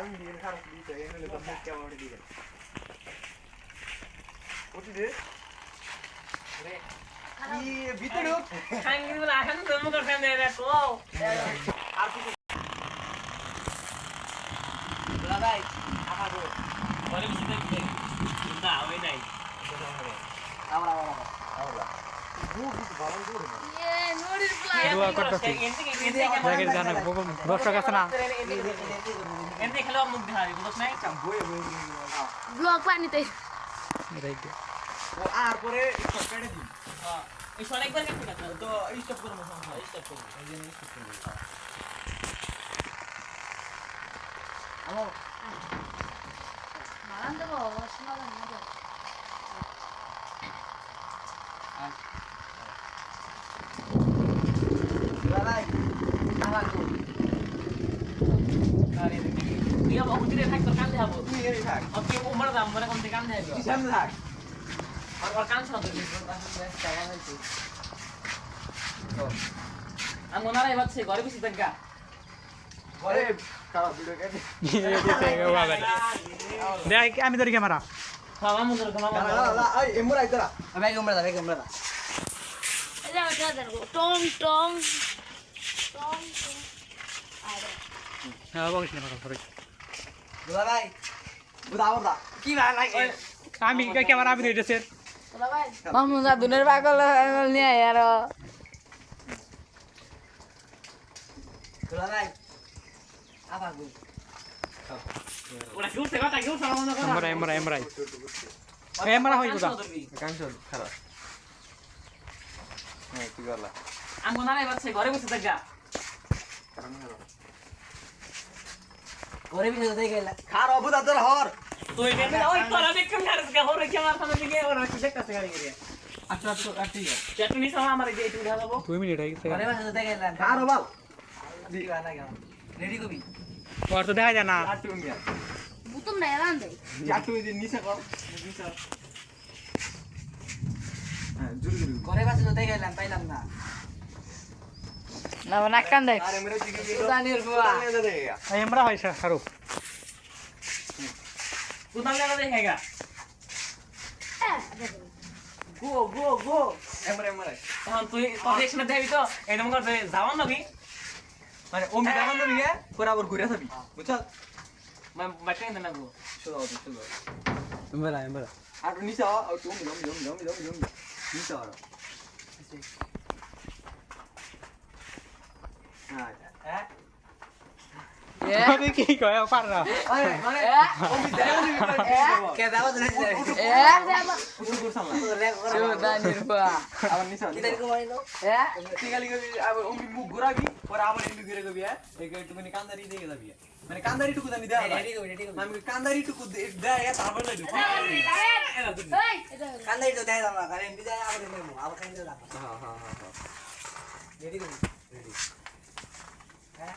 আমি দিন খারাপ দিতে এনে তো মুখ কেমন দিবে ওটি দে রে কি ভিতরে খাঙ্গি বলে আখান তো মুখ করে দে রে তো আর কিছু বলা ভাই আমাগো পরে কিছু দেখবে না ওই নাই আমরা দুধ ভালো করে এ নোড়ির প্লাই দোয়া করতেছি জাগের জানা বকম দর্শক আছে না এমনি খেলে মুখ দেখাবি বুঝছ নাই বয়ে বয়ে ব্লক পানিতে রাইট ও আর পরে সরকারে দিন এই শোন একবার কেটে কাটলো তো স্টপ করব স্টপ করব এই জন্য স্টপ করব আমো মারান দেবো শোনা না ভাই আমাগো আরে দিয়া বাবু দিরে থাক তোর কান দেখাবো তুই এনে থাক ওকে উমর দাম মানে কোন থেকে কান দেখাবো তুই সামনে থাক আর কান শোনা তুই আমি মনে হয় বাচ্চা ঘরে বসে থাকা ঘরে খারাপ ভিডিও কেটে দেখ আমি ধরি ক্যামেরা মামা মুন্দর মামা এই এমরা ইতরা ভাই আমরা দা এটা ওটা দেখো টং টং টং আরে হ্যাঁ বকিস না সরি বুদা ভাই বুদা আমরা কি ভাই লাগে আমি ক্যামেরা আমি ধরেছে বলা ভাই মাহমুদ আদুনের পাগল নিয়ে আর বুদা ভাই আমাগো ওরা কিউ থেকে কথা কিউ সারা মনে কর এমরা হইব দা কাঞ্চন খারাপ হ্যাঁ কি করলা আমি মনে হয় বাচ্চা ঘরে বসে থাকা ঘরে বিছে তো গেল খারাপ বুদা তোর হর তুই দেখবি ওই তোরা দেখুন আর কা হরে কি আমার সামনে দিকে ওরা কি দেখতাছে গাড়ি করে আচ্ছা আচ্ছা কাটি চাটনি সামনে আমার এই একটু দেখা দেবো 2 মিনিট হয়ে গেছে ঘরে বিছে তো গেল খারাপ বাল দিবা না কেন রেডি কবি ওর তো দেখা যায় না আটু মিয়া বুতুম না এলান দে আটু দিন নিচে কর নিচে হ্যাঁ জুরি জুরি ঘরে বিছে তো গেল পাইলাম না না না কান দেখ আরে মেরে দিকে জানির বুয়া এমরা হইছে শাহরুখ তুই তাহলে না দেখাইগা হ্যাঁ দেখো গো গো গো এমরে এমরে তখন তুই তোর দেখছিস দেখবি তো একদম করে যাওয়ান নাকি মানে ওম দেখান দিবি গে পরে আবার ঘুরে যাবি বুঝছ মানে বাচ্চা কেন না গো চলো চলো এমরা আটু নিচে আও তুমি জম নিচে আও হ্যাঁ আমি কি কয় পার না আরে মানে ওম দেখান দিবি কে দাও দিলে এ উঠু করছাম জানির বুয়া আবার নিচে ইদার কো মাইলো তিগালি গবি আবার ওম মুখ ঘুরাবি পরে আবার এন্ডু ঘুরে গবি এই একটু মানে কান্দারি দিয়ে যাবি মানে কান্দারি টুকু জানি দেয়া রেডি কবি আমি কান্দারি টুকু দেয়া তারপর যাই এই এটা কান্দাই তো দেয় না কারণ বিদায় আবার নেবো আবার কান দাও হ্যাঁ রেডি কবি রেডি হ্যাঁ